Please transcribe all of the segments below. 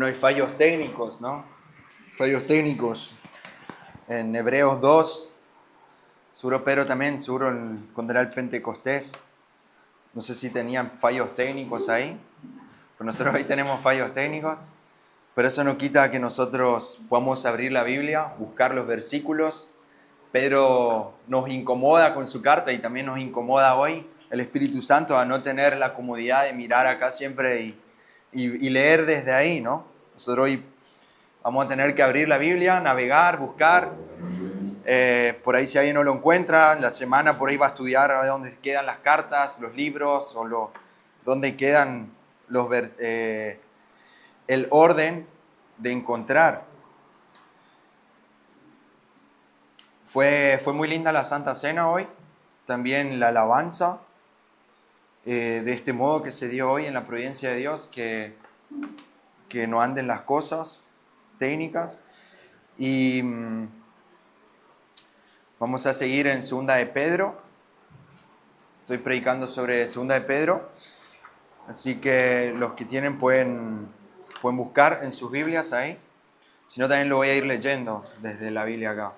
Bueno, hay fallos técnicos, ¿no? Fallos técnicos. En Hebreos 2, seguro Pedro también, seguro cuando era el Pentecostés, no sé si tenían fallos técnicos ahí, pero nosotros ahí tenemos fallos técnicos, pero eso no quita que nosotros podamos abrir la Biblia, buscar los versículos. Pedro nos incomoda con su carta y también nos incomoda hoy el Espíritu Santo a no tener la comodidad de mirar acá siempre y leer desde ahí, ¿no? Nosotros hoy vamos a tener que abrir la Biblia, navegar, buscar. Por ahí si alguien no lo encuentra, en la semana por ahí va a estudiar a ver dónde quedan las cartas, los libros, o dónde quedan el orden de encontrar. Fue muy linda la Santa Cena hoy, también la alabanza, de este modo que se dio hoy en la providencia de Dios, que no anden las cosas técnicas. Y vamos a seguir en Segunda de Pedro. Estoy predicando sobre Segunda de Pedro, así que los que tienen pueden buscar en sus Biblias ahí. Si no, también lo voy a ir leyendo desde la Biblia acá.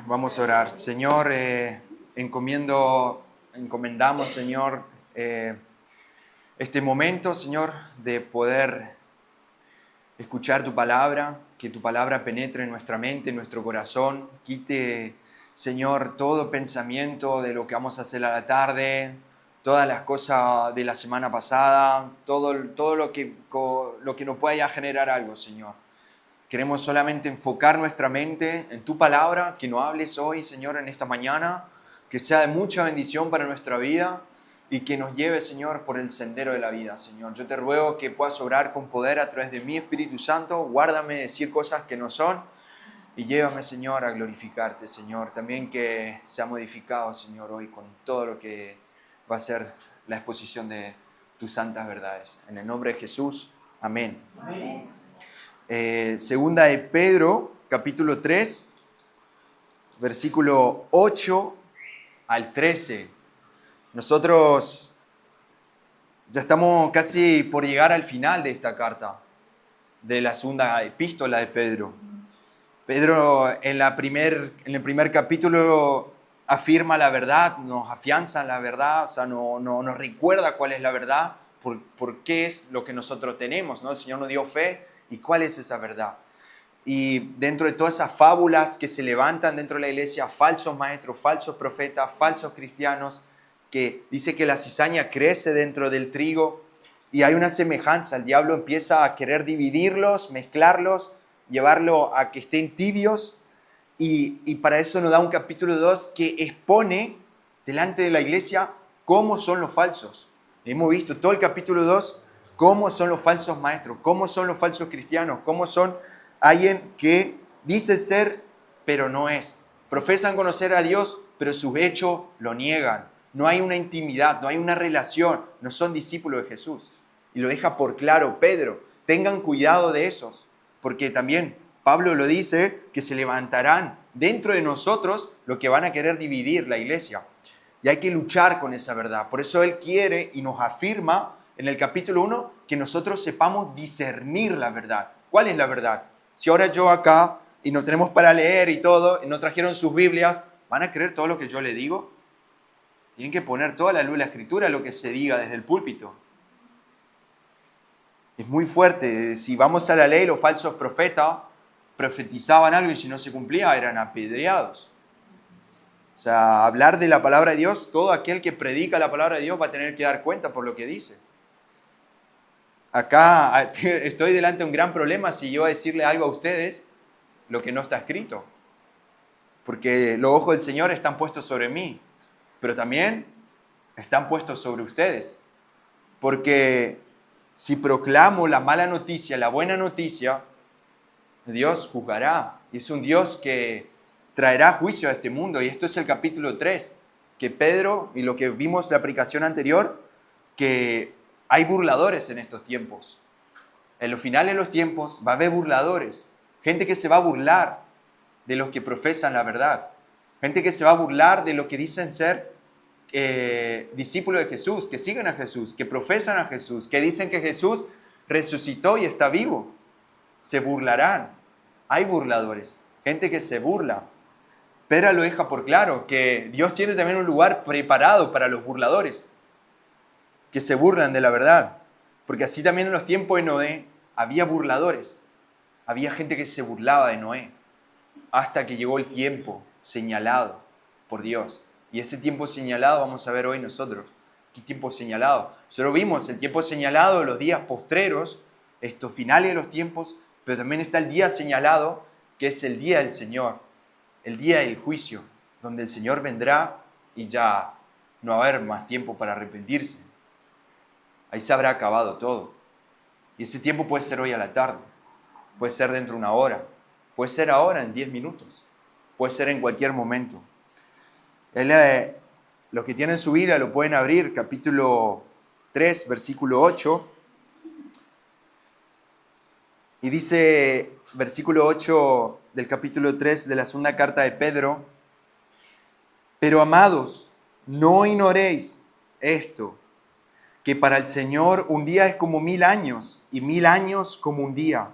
Vamos a orar. Señor, encomendamos, Señor, este momento, Señor, de poder escuchar tu palabra, que tu palabra penetre en nuestra mente, en nuestro corazón, quite, Señor, todo pensamiento de lo que vamos a hacer a la tarde, todas las cosas de la semana pasada, todo lo que nos pueda ya generar algo, Señor. Queremos solamente enfocar nuestra mente en tu palabra, que nos hables hoy, Señor, en esta mañana, que sea de mucha bendición para nuestra vida y que nos lleve, Señor, por el sendero de la vida, Señor. Yo te ruego que puedas obrar con poder a través de mi Espíritu Santo, guárdame de decir cosas que no son y llévame, Señor, a glorificarte, Señor. También que sea modificado, Señor, hoy con todo lo que va a ser la exposición de tus santas verdades. En el nombre de Jesús, amén. Amén. Segunda de Pedro, capítulo 3, versículo 8 al 13. Nosotros ya estamos casi por llegar al final de esta carta, de la segunda epístola de Pedro. Pedro en el primer capítulo afirma la verdad, nos afianza en la verdad, o sea, nos recuerda cuál es la verdad, por qué es lo que nosotros tenemos, ¿no? El Señor nos dio fe. ¿Y cuál es esa verdad? Y dentro de todas esas fábulas que se levantan dentro de la iglesia, falsos maestros, falsos profetas, falsos cristianos, que dice que la cizaña crece dentro del trigo y hay una semejanza. El diablo empieza a querer dividirlos, mezclarlos, llevarlo a que estén tibios y para eso nos da un capítulo 2 que expone delante de la iglesia cómo son los falsos. Hemos visto todo el capítulo 2 cómo son los falsos maestros, cómo son los falsos cristianos, cómo son alguien que dice ser, pero no es. Profesan conocer a Dios, pero sus hechos lo niegan. No hay una intimidad, no hay una relación, no son discípulos de Jesús. Y lo deja por claro Pedro. Tengan cuidado de esos, porque también Pablo lo dice, que se levantarán dentro de nosotros lo que van a querer dividir la iglesia. Y hay que luchar con esa verdad. Por eso él quiere y nos afirma en el capítulo 1, que nosotros sepamos discernir la verdad. ¿Cuál es la verdad? Si ahora yo acá, y no tenemos para leer y todo, y no trajeron sus Biblias, ¿van a creer todo lo que yo le digo? Tienen que poner toda la luz de la Escritura, lo que se diga desde el púlpito. Es muy fuerte. Si vamos a la ley, los falsos profetas profetizaban algo y si no se cumplía, eran apedreados. O sea, hablar de la palabra de Dios, todo aquel que predica la palabra de Dios va a tener que dar cuenta por lo que dice. Acá estoy delante de un gran problema si yo decirle algo a ustedes lo que no está escrito. Porque los ojos del Señor están puestos sobre mí, pero también están puestos sobre ustedes. Porque si proclamo la mala noticia, la buena noticia, Dios juzgará. Y es un Dios que traerá juicio a este mundo. Y esto es el capítulo 3, que Pedro, y lo que vimos en la predicación anterior, que hay burladores en estos tiempos. En los finales de los tiempos va a haber burladores. Gente que se va a burlar de los que profesan la verdad. Gente que se va a burlar de lo que dicen ser discípulos de Jesús, que siguen a Jesús, que profesan a Jesús, que dicen que Jesús resucitó y está vivo. Se burlarán. Hay burladores, gente que se burla. Pedro lo deja por claro, que Dios tiene también un lugar preparado para los burladores, que se burlan de la verdad. Porque así también en los tiempos de Noé había burladores. Había gente que se burlaba de Noé, hasta que llegó el tiempo señalado por Dios. Y ese tiempo señalado vamos a ver hoy nosotros. ¿Qué tiempo señalado? Nosotros vimos el tiempo señalado de los días postreros, estos finales de los tiempos, pero también está el día señalado, que es el día del Señor, el día del juicio, donde el Señor vendrá y ya no va a haber más tiempo para arrepentirse. Ahí se habrá acabado todo. Y ese tiempo puede ser hoy a la tarde, puede ser dentro de una hora, puede ser ahora en 10 minutos, puede ser en cualquier momento. Los que tienen su Biblia lo pueden abrir, capítulo 3, versículo 8. Y dice, versículo 8 del capítulo 3 de la segunda carta de Pedro: pero amados, no ignoréis esto, que para el Señor un día es como 1000 años, y 1000 años como un día.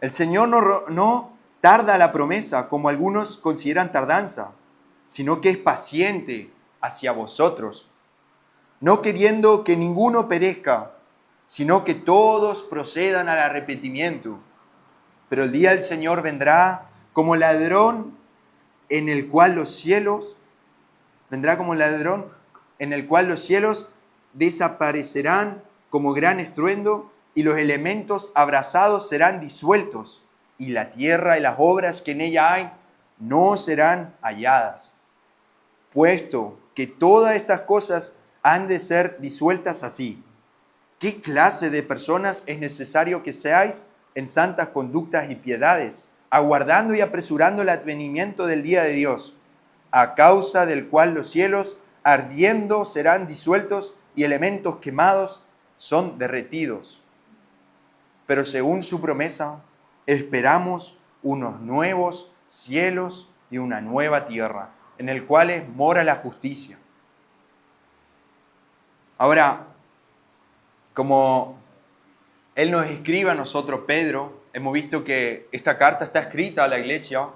El Señor no tarda la promesa, como algunos consideran tardanza, sino que es paciente hacia vosotros, no queriendo que ninguno perezca, sino que todos procedan al arrepentimiento. Pero el día del Señor vendrá como ladrón, en el cual los cielos desaparecerán como gran estruendo, y los elementos abrasados serán disueltos, y la tierra y las obras que en ella hay no serán halladas. Puesto que todas estas cosas han de ser disueltas así, ¿qué clase de personas es necesario que seáis en santas conductas y piedades, aguardando y apresurando el advenimiento del día de Dios, a causa del cual los cielos ardiendo serán disueltos y elementos quemados son derretidos? Pero según su promesa, esperamos unos nuevos cielos y una nueva tierra, en el cual mora la justicia. Ahora, como él nos escribe a nosotros, Pedro, hemos visto que esta carta está escrita a la iglesia.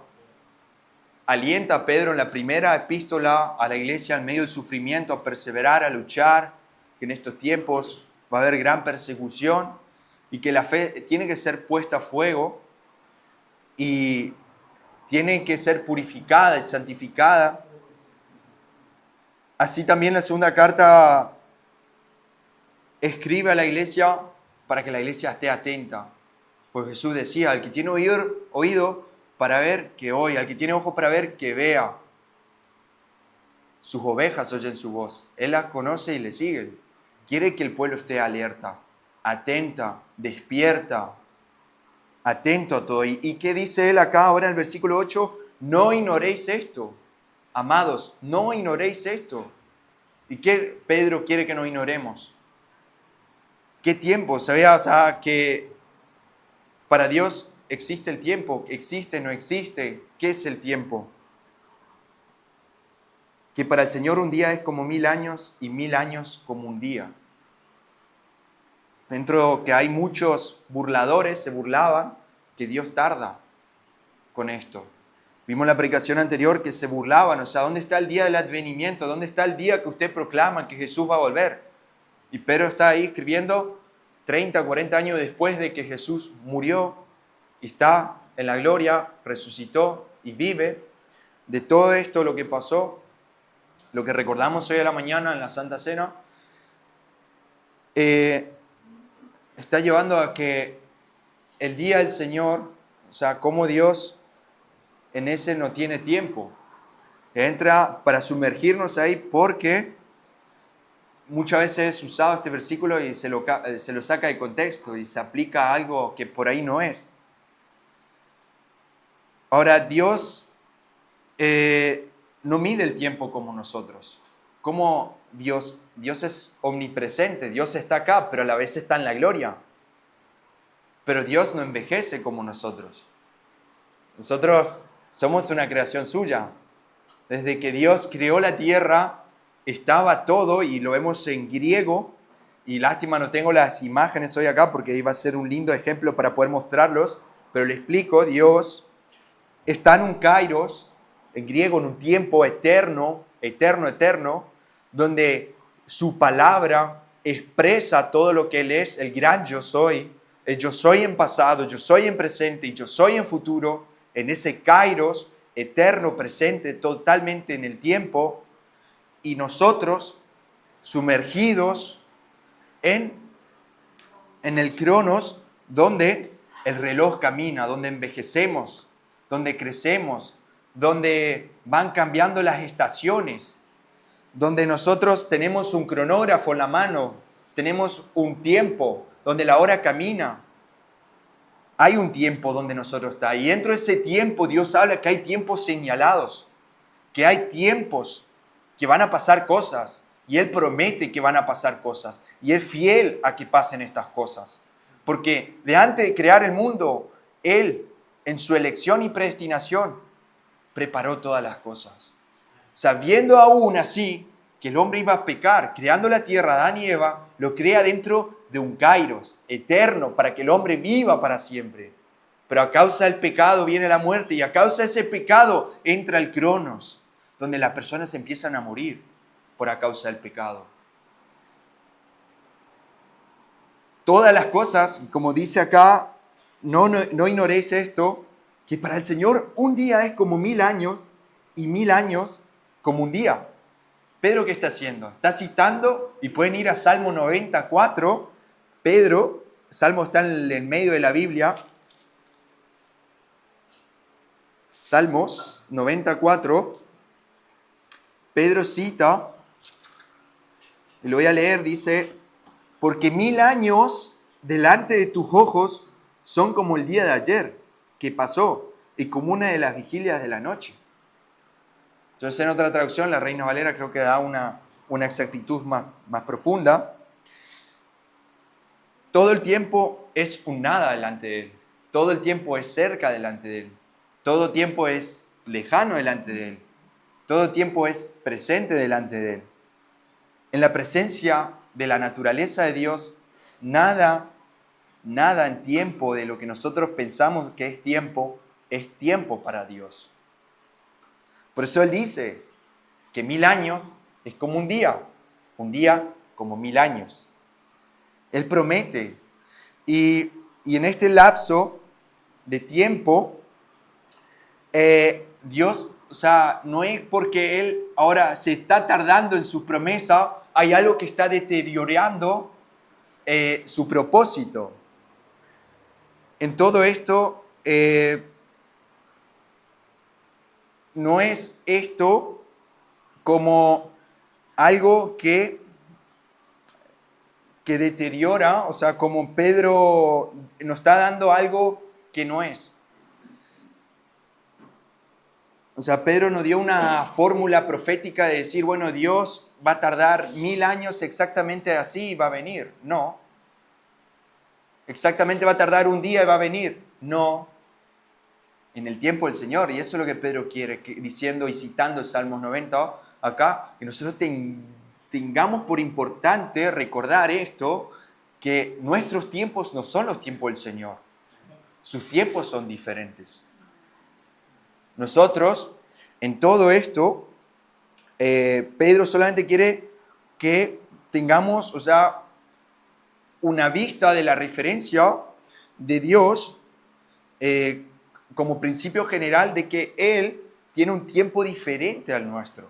Alienta a Pedro en la primera epístola a la iglesia en medio del sufrimiento a perseverar, a luchar, que en estos tiempos va a haber gran persecución y que la fe tiene que ser puesta a fuego y tiene que ser purificada y santificada. Así también la segunda carta escribe a la iglesia para que la iglesia esté atenta. Pues Jesús decía, al que tiene oído para ver, que oiga; al que tiene ojos para ver, que vea. Sus ovejas oyen su voz. Él las conoce y le siguen. Quiere que el pueblo esté alerta, atenta, despierta, atento a todo. ¿Y qué dice él acá ahora en el versículo 8? No ignoréis esto. Amados, no ignoréis esto. ¿Y qué Pedro quiere que no ignoremos? ¿Qué tiempo? ¿Sabías que para Dios existe el tiempo? ¿Existe, no existe? ¿Qué es el tiempo? Que para el Señor un día es como 1000 años y 1000 años como un día. Dentro que hay muchos burladores, se burlaban que Dios tarda con esto. Vimos en la predicación anterior que se burlaban, o sea, ¿dónde está el día del advenimiento? ¿Dónde está el día que usted proclama que Jesús va a volver? Y Pedro está ahí escribiendo 30, 40 años después de que Jesús murió y está en la gloria, resucitó y vive. De todo esto lo que pasó, lo que recordamos hoy a la mañana en la Santa Cena, está llevando a que el día del Señor, o sea, como Dios en ese no tiene tiempo, entra para sumergirnos ahí, porque muchas veces es usado este versículo y se lo saca de contexto y se aplica a algo que por ahí no es. Ahora, Dios no mide el tiempo como nosotros. Como Dios es omnipresente, Dios está acá, pero a la vez está en la gloria. Pero Dios no envejece como nosotros. Nosotros somos una creación suya. Desde que Dios creó la tierra, estaba todo, y lo vemos en griego, y lástima no tengo las imágenes hoy acá porque iba a ser un lindo ejemplo para poder mostrarlos, pero le explico, Dios está en un kairos, en griego, en un tiempo eterno, eterno, donde su palabra expresa todo lo que Él es, el gran yo soy, el yo soy en pasado, yo soy en presente y yo soy en futuro, en ese kairos eterno, presente, totalmente en el tiempo, y nosotros sumergidos en el cronos, donde el reloj camina, donde envejecemos, donde crecemos, donde van cambiando las estaciones, donde nosotros tenemos un cronógrafo en la mano, tenemos un tiempo, donde la hora camina. Hay un tiempo donde nosotros está, y dentro de ese tiempo Dios habla que hay tiempos señalados, que hay tiempos que van a pasar cosas, y Él promete que van a pasar cosas, y es fiel a que pasen estas cosas. Porque de antes de crear el mundo, Él, en su elección y predestinación, preparó todas las cosas. Sabiendo aún así que el hombre iba a pecar, creando la tierra, Adán y Eva, lo crea dentro de un kairos eterno, para que el hombre viva para siempre. Pero a causa del pecado viene la muerte, y a causa de ese pecado entra el cronos, donde las personas empiezan a morir por a causa del pecado. Todas las cosas, como dice acá, no ignoréis esto, que para el Señor un día es como 1000 años, y 1000 años como un día. Pedro, ¿qué está haciendo? Está citando, y pueden ir a Salmo 94. Pedro, Salmo está en el medio de la Biblia. Salmos 94. Pedro cita, y lo voy a leer, dice: porque 1000 años delante de tus ojos son como el día de ayer que pasó, y como una de las vigilias de la noche. Entonces, en otra traducción, la Reina Valera creo que da una exactitud más profunda. Todo el tiempo es un nada delante de Él. Todo el tiempo es cerca delante de Él. Todo tiempo es lejano delante de Él. Todo tiempo es presente delante de Él. En la presencia de la naturaleza de Dios, nada en tiempo de lo que nosotros pensamos que es tiempo para Dios. Por eso Él dice que 1000 años es como un día como 1000 años. Él promete, y en este lapso de tiempo, Dios, o sea, no es porque Él ahora se está tardando en su promesa, hay algo que está deteriorando su propósito. En todo esto, no es esto como algo que deteriora, o sea, como Pedro nos está dando algo que no es. O sea, Pedro nos dio una fórmula profética de decir, bueno, Dios va a tardar 1000 años exactamente así y va a venir. No. Exactamente va a tardar un día y va a venir. No. En el tiempo del Señor. Y eso es lo que Pedro quiere, diciendo y citando el Salmos 90 acá, que nosotros tengamos por importante recordar esto, que nuestros tiempos no son los tiempos del Señor. Sus tiempos son diferentes. Nosotros, en todo esto, Pedro solamente quiere que tengamos, o sea, una vista de la referencia de Dios como principio general de que Él tiene un tiempo diferente al nuestro.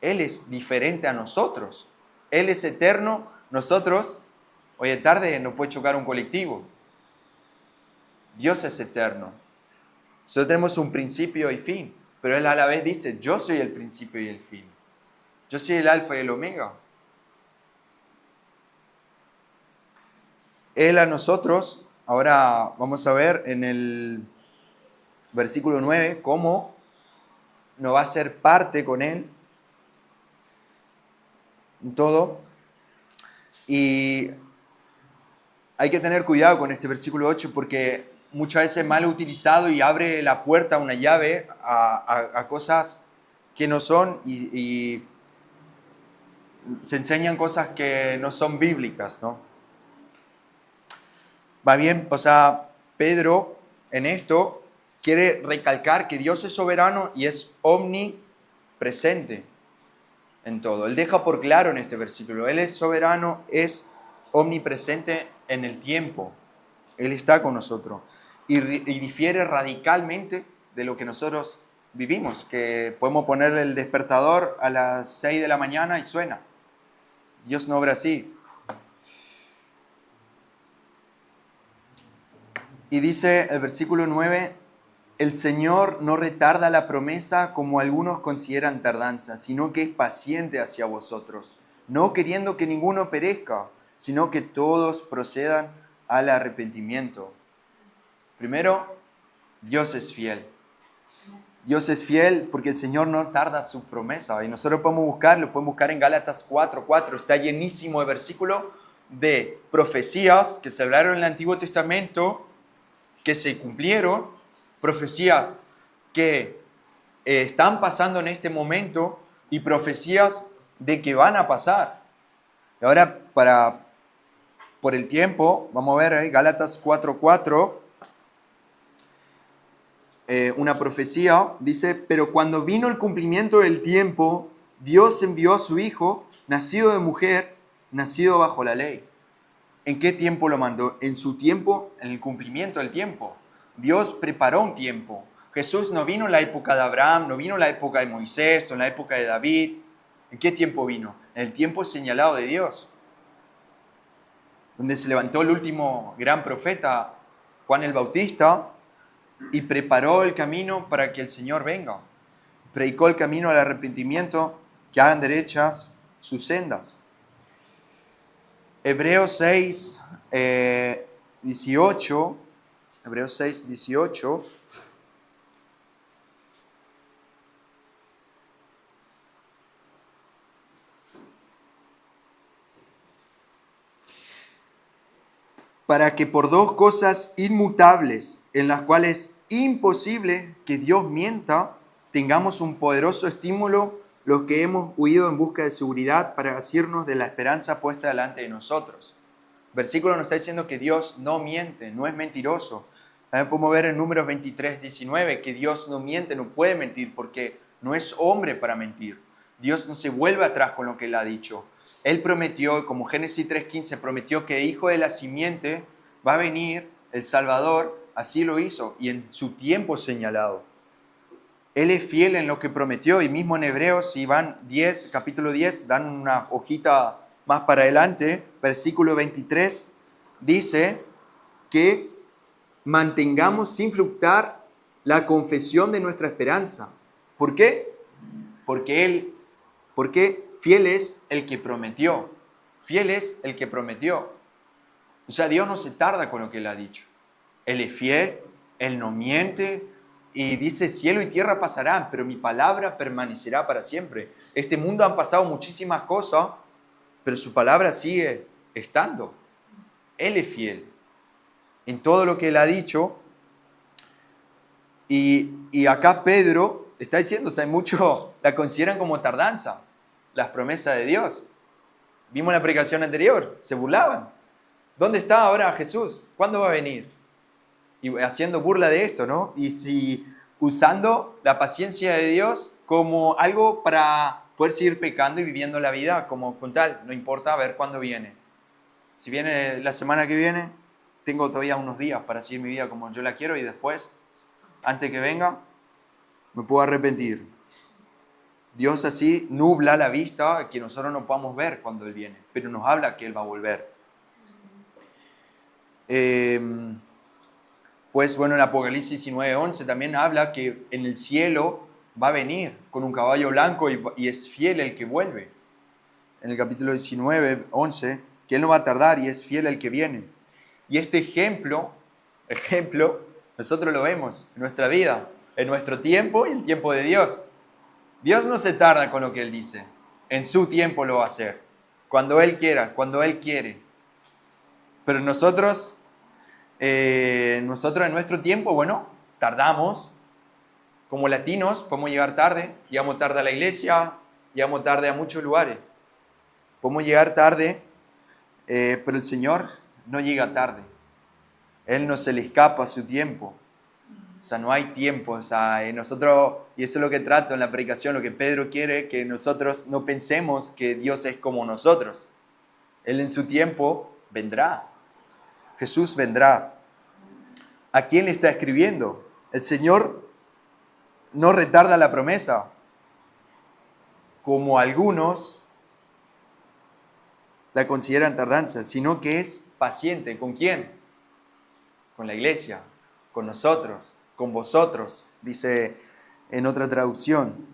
Él es diferente a nosotros. Él es eterno. Nosotros, hoy de tarde no puede chocar un colectivo. Dios es eterno. Nosotros tenemos un principio y fin, pero Él a la vez dice, yo soy el principio y el fin. Yo soy el alfa y el omega. Él a nosotros, ahora vamos a ver en el versículo 9, cómo nos va a hacer parte con Él en todo. Y hay que tener cuidado con este versículo 8 porque muchas veces es mal utilizado y abre la puerta, una llave, a cosas que no son. Y se enseñan cosas que no son bíblicas, ¿no? Va bien, o sea, Pedro en esto quiere recalcar que Dios es soberano y es omnipresente en todo. Él deja por claro en este versículo, Él es soberano, es omnipresente en el tiempo. Él está con nosotros y difiere radicalmente de lo que nosotros vivimos, que podemos poner el despertador a las 6 de la mañana y suena. Dios no obra así. Y dice el versículo 9, el Señor no retarda la promesa como algunos consideran tardanza, sino que es paciente hacia vosotros, no queriendo que ninguno perezca, sino que todos procedan al arrepentimiento. Primero, Dios es fiel. Dios es fiel porque el Señor no tarda su promesa. Y nosotros podemos buscar en Gálatas 4:4. Está llenísimo de versículos de profecías que se hablaron en el Antiguo Testamento, que se cumplieron, profecías que están pasando en este momento y profecías de que van a pasar. Y ahora, por el tiempo, vamos a ver Gálatas 4:4. Una profecía, dice, pero cuando vino el cumplimiento del tiempo, Dios envió a su Hijo, nacido de mujer, nacido bajo la ley. ¿En qué tiempo lo mandó? En su tiempo, en el cumplimiento del tiempo. Dios preparó un tiempo. Jesús no vino en la época de Abraham, no vino en la época de Moisés o en la época de David. ¿En qué tiempo vino? En el tiempo señalado de Dios, donde se levantó el último gran profeta, Juan el Bautista, y preparó el camino para que el Señor venga. Predicó el camino al arrepentimiento, que hagan derechas sus sendas. Hebreos 6, 18. Hebreos 6, 18. Para que por dos cosas inmutables, en las cuales es imposible que Dios mienta, tengamos un poderoso estímulo los que hemos huido en busca de seguridad para asirnos de la esperanza puesta delante de nosotros. El versículo nos está diciendo que Dios no miente, no es mentiroso. También podemos ver en Números 23, 19 que Dios no miente, no puede mentir porque no es hombre para mentir. Dios no se vuelve atrás con lo que Él ha dicho. Él prometió, como Génesis 3:15, prometió que hijo de la simiente va a venir el Salvador, así lo hizo y en su tiempo señalado. Él es fiel en lo que prometió y mismo en Hebreos, si van 10, capítulo 10, dan una hojita más para adelante, versículo 23, dice que mantengamos sin fluctuar la confesión de nuestra esperanza. ¿Por qué? Porque fiel es el que prometió. Fiel es el que prometió. O sea, Dios no se tarda con lo que Él ha dicho. Él es fiel, Él no miente y dice, cielo y tierra pasarán, pero mi palabra permanecerá para siempre. Este mundo han pasado muchísimas cosas, pero su palabra sigue estando. Él es fiel en todo lo que Él ha dicho. Y acá Pedro está diciendo, o sea, muchos la consideran como tardanza, las promesas de Dios. Vimos la predicación anterior, se burlaban. ¿Dónde está ahora Jesús? ¿Cuándo va a venir? Y haciendo burla de esto, ¿no? Y si usando la paciencia de Dios como algo para poder seguir pecando y viviendo la vida como con tal, no importa, a ver cuándo viene. Si viene la semana que viene, tengo todavía unos días para seguir mi vida como yo la quiero y después, antes que venga, me puedo arrepentir. Dios así nubla la vista que nosotros no podamos ver cuando Él viene, pero nos habla que Él va a volver. Pues bueno, en Apocalipsis 19:11 también habla que en el cielo va a venir con un caballo blanco y es fiel el que vuelve. En el capítulo 19:11, que Él no va a tardar y es fiel el que viene. Y este ejemplo, nosotros lo vemos en nuestra vida, en nuestro tiempo y el tiempo de Dios. Dios no se tarda con lo que Él dice. En su tiempo lo va a hacer. Cuando Él quiera, cuando Él quiere. Pero nosotros en nuestro tiempo, bueno, tardamos. Como latinos podemos llegar tarde. Llegamos tarde a la iglesia, llegamos tarde a muchos lugares. Podemos llegar tarde, pero el Señor no llega tarde. Él no se le escapa a su tiempo. O sea, no hay tiempo. O sea, nosotros, y eso es lo que trato en la predicación, lo que Pedro quiere, que nosotros no pensemos que Dios es como nosotros. Él en su tiempo vendrá. Jesús vendrá. ¿A quién le está escribiendo? El Señor no retarda la promesa, como algunos la consideran tardanza, sino que es paciente. ¿Con quién? Con la iglesia, con nosotros, con vosotros, dice en otra traducción.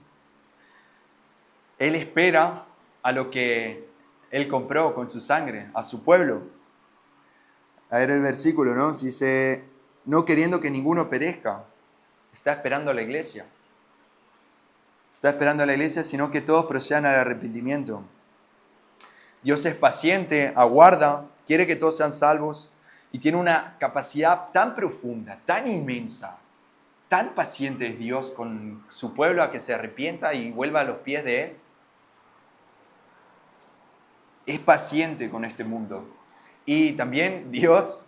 Él espera a lo que Él compró con su sangre, a su pueblo. A ver el versículo, ¿no? Dice, no queriendo que ninguno perezca. Está esperando a la iglesia. Está esperando a la iglesia, sino que todos procedan al arrepentimiento. Dios es paciente, aguarda, quiere que todos sean salvos y tiene una capacidad tan profunda, tan inmensa, tan paciente es Dios con su pueblo a que se arrepienta y vuelva a los pies de Él. Es paciente con este mundo. Y también Dios,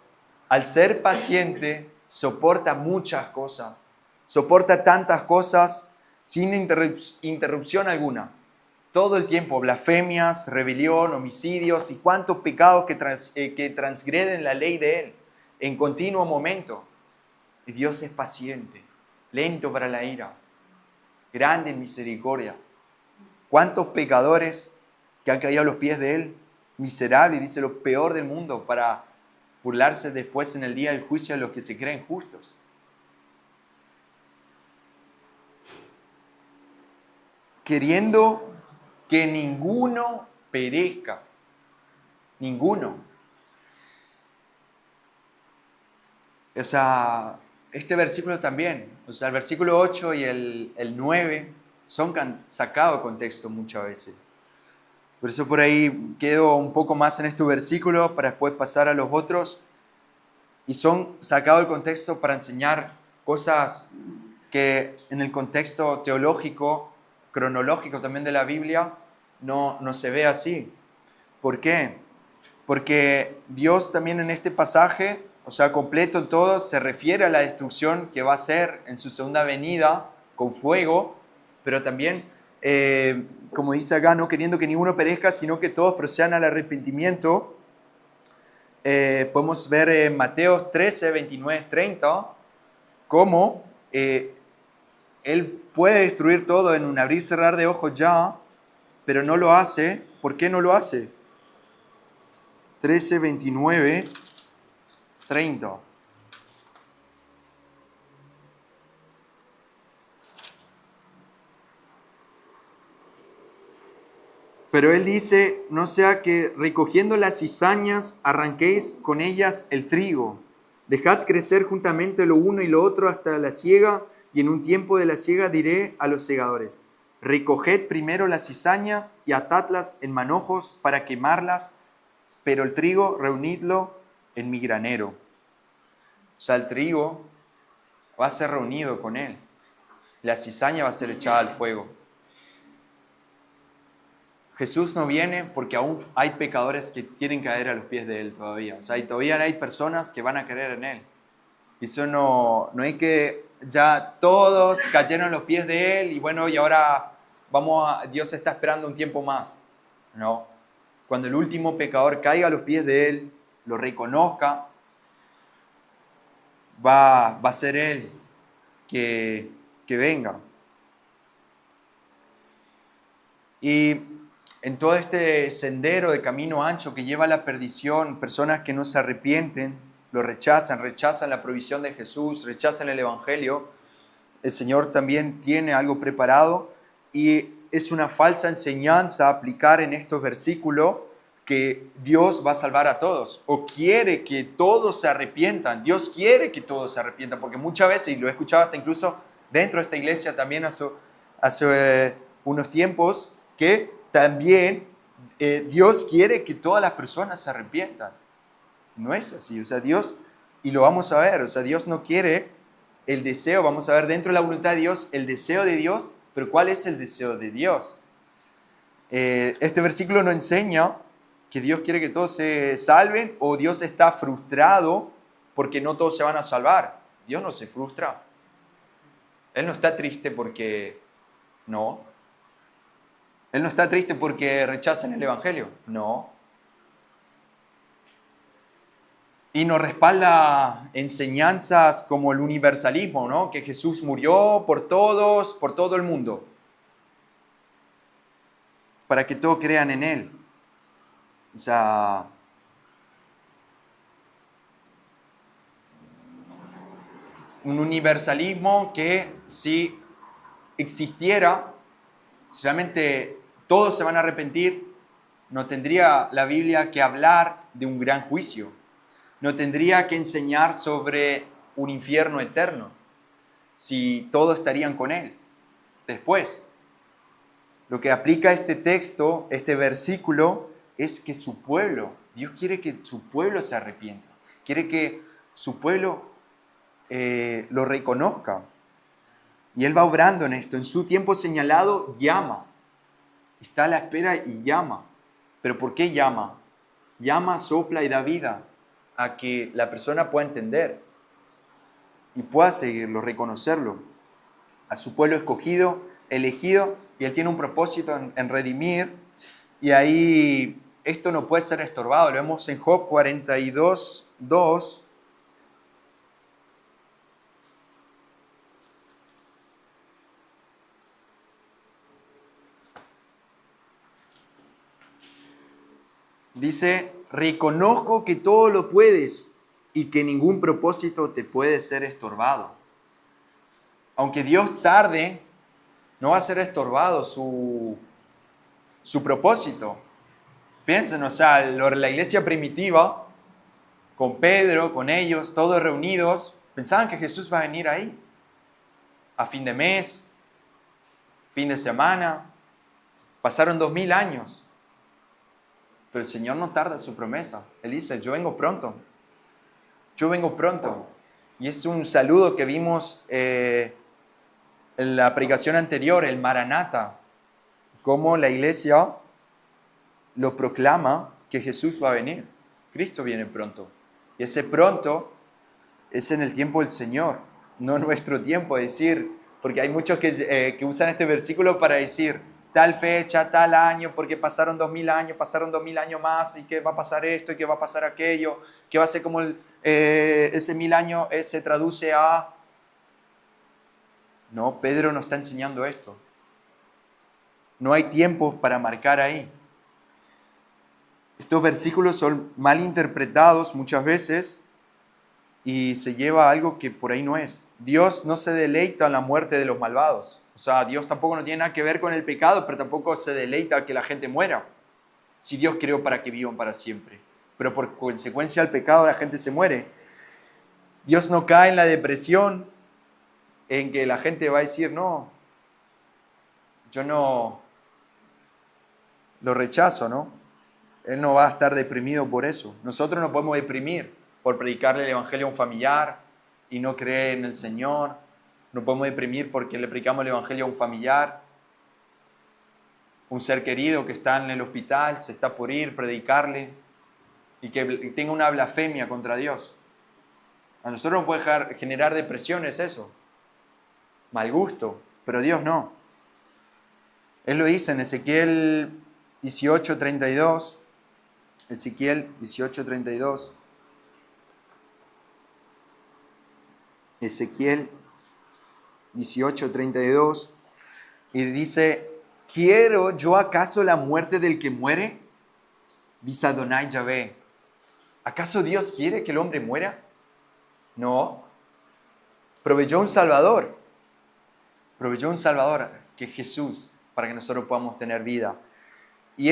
al ser paciente, soporta muchas cosas. Soporta tantas cosas sin interrupción alguna. Todo el tiempo, blasfemias, rebelión, homicidios y cuantos pecados que transgreden la ley de Él en continuo momento. Y Dios es paciente, lento para la ira, grande en misericordia. ¿Cuántos pecadores que han caído a los pies de Él? Miserable, dice lo peor del mundo, para burlarse después en el día del juicio de los que se creen justos. Queriendo que ninguno perezca. Ninguno. O sea, este versículo también, o sea, el versículo 8 y el 9 son sacados de contexto muchas veces. Por eso por ahí quedo un poco más en este versículo para después pasar a los otros. Y son sacados del contexto para enseñar cosas que en el contexto teológico, cronológico también de la Biblia, no se ve así. ¿Por qué? Porque Dios también en este pasaje, o sea, completo en todo, se refiere a la destrucción que va a hacer en su segunda venida con fuego, pero también, como dice acá, no queriendo que ninguno perezca, sino que todos procedan al arrepentimiento. Podemos ver en Mateo 13, 29, 30, cómo Él puede destruir todo en un abrir y cerrar de ojos ya, pero no lo hace. ¿Por qué no lo hace? 13, 29, 30. Pero Él dice, no sea que recogiendo las cizañas arranquéis con ellas el trigo. Dejad crecer juntamente lo uno y lo otro hasta la siega, y en un tiempo de la siega diré a los segadores, recoged primero las cizañas y atadlas en manojos para quemarlas, pero el trigo reunidlo en mi granero. O sea, el trigo va a ser reunido con Él. La cizaña va a ser echada al fuego. Jesús no viene porque aún hay pecadores que quieren caer a los pies de Él todavía. O sea, y todavía hay personas que van a creer en Él. Y eso no es que ya todos cayeron a los pies de Él y bueno, y ahora Dios está esperando un tiempo más. No. Cuando el último pecador caiga a los pies de Él, lo reconozca, va a ser Él que venga. Y en todo este sendero de camino ancho que lleva a la perdición, personas que no se arrepienten, lo rechazan la provisión de Jesús, rechazan el Evangelio, el Señor también tiene algo preparado y es una falsa enseñanza aplicar en estos versículos que Dios va a salvar a todos o quiere que todos se arrepientan. Dios quiere que todos se arrepientan porque muchas veces, y lo he escuchado hasta incluso dentro de esta iglesia también hace unos tiempos, que también Dios quiere que todas las personas se arrepientan. No es así, o sea, Dios, y lo vamos a ver, o sea, Dios no quiere el deseo, vamos a ver dentro de la voluntad de Dios, el deseo de Dios, pero ¿cuál es el deseo de Dios? Este versículo no enseña que Dios quiere que todos se salven o Dios está frustrado porque no todos se van a salvar. Dios no se frustra. Él no está triste porque no. Él no está triste porque rechazan el Evangelio. No. Y nos respalda enseñanzas como el universalismo, ¿no? Que Jesús murió por todos, por todo el mundo, para que todos crean en Él. O sea, un universalismo que si existiera, si realmente todos se van a arrepentir, no tendría la Biblia que hablar de un gran juicio. No tendría que enseñar sobre un infierno eterno, si todos estarían con Él. Después, lo que aplica este texto, este versículo, es que su pueblo, Dios quiere que su pueblo se arrepienta. Quiere que su pueblo lo reconozca. Y Él va obrando en esto. En su tiempo señalado, llama. Está a la espera y llama. ¿Pero por qué llama? Llama, sopla y da vida a que la persona pueda entender y pueda seguirlo, reconocerlo. A su pueblo escogido, elegido, y Él tiene un propósito en redimir. Y ahí esto no puede ser estorbado. Lo vemos en Job 42, 2. Dice, reconozco que todo lo puedes y que ningún propósito te puede ser estorbado. Aunque Dios tarde, no va a ser estorbado su propósito. Piensen, o sea, la iglesia primitiva, con Pedro, con ellos, todos reunidos, pensaban que Jesús va a venir ahí, a fin de mes, fin de semana. Pasaron 2000 años. Pero el Señor no tarda su promesa. Él dice, yo vengo pronto. Yo vengo pronto. Y es un saludo que vimos en la predicación anterior, el Maranata. Cómo la iglesia lo proclama que Jesús va a venir. Cristo viene pronto. Y ese pronto es en el tiempo del Señor, no nuestro tiempo. Es decir, porque hay muchos que usan este versículo para decir, tal fecha, tal año, porque pasaron 2000 años, pasaron 2000 años más, y que va a pasar esto, y que va a pasar aquello, que va a ser como ese 1000 años se traduce a... No, Pedro no está enseñando esto. No hay tiempos para marcar ahí. Estos versículos son mal interpretados muchas veces y se lleva a algo que por ahí no es. Dios no se deleita en la muerte de los malvados. O sea, Dios tampoco no tiene nada que ver con el pecado, pero tampoco se deleita que la gente muera. Si Dios creó para que vivan para siempre. Pero por consecuencia del pecado la gente se muere. Dios no cae en la depresión, en que la gente va a decir, no, yo no lo rechazo, ¿no? Él no va a estar deprimido por eso. Nosotros no podemos deprimir por predicarle el Evangelio a un familiar y no creer en el Señor. No podemos deprimir porque le predicamos el Evangelio a un familiar, un ser querido que está en el hospital, se está por ir, predicarle y que tenga una blasfemia contra Dios. A nosotros nos puede generar depresiones eso, mal gusto, pero Dios no. Él lo dice en Ezequiel 18:32. Ezequiel 18:32. Ezequiel 18:32. Y dice, ¿quiero yo acaso la muerte del que muere? Dice Adonai Yahvé. ¿Acaso Dios quiere que el hombre muera? No. Proveyó un Salvador. Proveyó un Salvador, que es Jesús, para que nosotros podamos tener vida. Y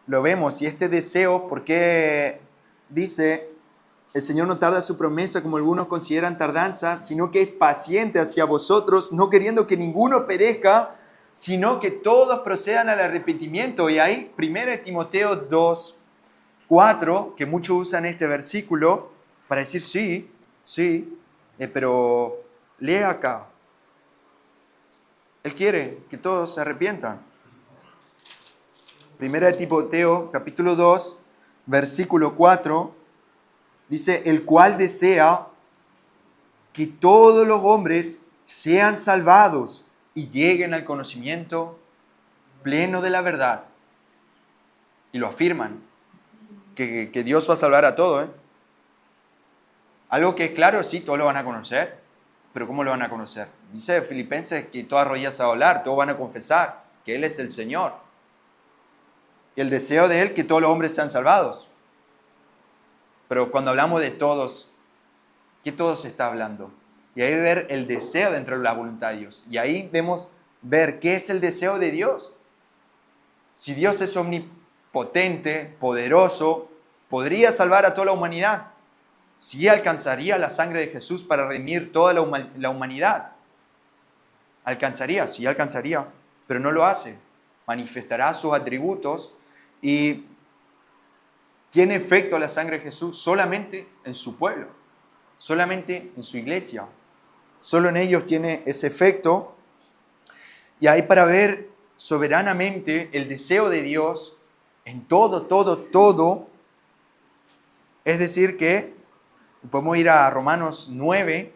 lo vemos, y este deseo, porque dice, el Señor no tarda su promesa como algunos consideran tardanza, sino que es paciente hacia vosotros, no queriendo que ninguno perezca, sino que todos procedan al arrepentimiento. Y ahí, 1 Timoteo 2, 4, que muchos usan este versículo para decir sí, pero lee acá. Él quiere que todos se arrepientan. Primera de Timoteo, capítulo 2, versículo 4, dice, el cual desea que todos los hombres sean salvados y lleguen al conocimiento pleno de la verdad. Y lo afirman, que Dios va a salvar a todos. Algo que es claro, sí, todos lo van a conocer, pero ¿cómo lo van a conocer? Dice Filipenses que todas rodillas a doblar, todos van a confesar que Él es el Señor. Y el deseo de Él que todos los hombres sean salvados. Pero cuando hablamos de todos, ¿qué todos se está hablando? Y ahí ver el deseo dentro de la voluntad de Dios. Y ahí debemos ver qué es el deseo de Dios. Si Dios es omnipotente, poderoso, podría salvar a toda la humanidad. Sí alcanzaría la sangre de Jesús para redimir toda la humanidad. Alcanzaría, sí alcanzaría, pero no lo hace. Manifestará sus atributos y tiene efecto la sangre de Jesús solamente en su pueblo, solamente en su iglesia. Solo en ellos tiene ese efecto. Y ahí para ver soberanamente el deseo de Dios en todo. Es decir que podemos ir a Romanos 9,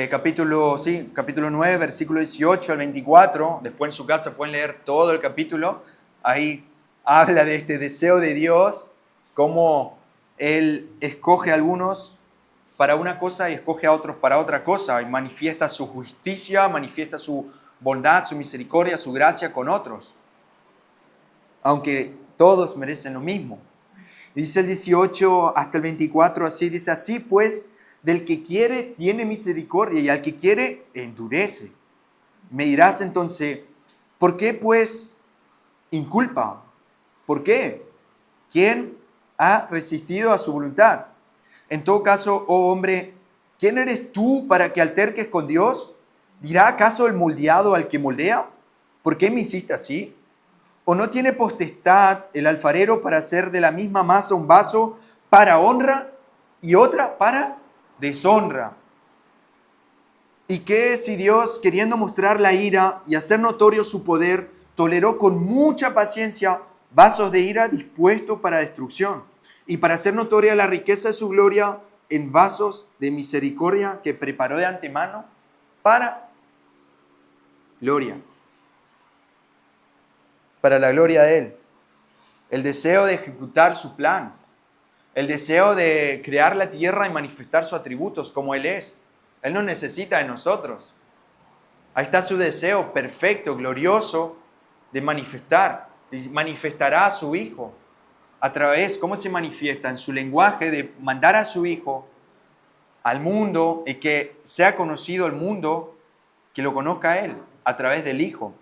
capítulo 9, versículo 18 al 24. Después en su casa pueden leer todo el capítulo. Ahí habla de este deseo de Dios, cómo Él escoge a algunos para una cosa y escoge a otros para otra cosa, y manifiesta su justicia, manifiesta su bondad, su misericordia, su gracia con otros, aunque todos merecen lo mismo. Dice el 18 hasta el 24, así dice, así pues, del que quiere tiene misericordia y al que quiere endurece. Me dirás entonces, ¿por qué pues inculpa? ¿Por qué? ¿Quién ha resistido a su voluntad? En todo caso, oh hombre, ¿quién eres tú para que alterques con Dios? ¿Dirá acaso el moldeado al que moldea? ¿Por qué me hiciste así? ¿O no tiene potestad el alfarero para hacer de la misma masa un vaso para honra y otra para deshonra? ¿Y qué si Dios, queriendo mostrar la ira y hacer notorio su poder, toleró con mucha paciencia vasos de ira dispuestos para destrucción, y para hacer notoria la riqueza de su gloria en vasos de misericordia que preparó de antemano para gloria? Para la gloria de Él. El deseo de ejecutar su plan. El deseo de crear la tierra y manifestar sus atributos como Él es. Él no necesita de nosotros. Ahí está su deseo perfecto, glorioso de manifestar. Y manifestará a su Hijo. A través, ¿cómo se manifiesta? En su lenguaje de mandar a su Hijo al mundo y que sea conocido el mundo, que lo conozca a Él a través del Hijo.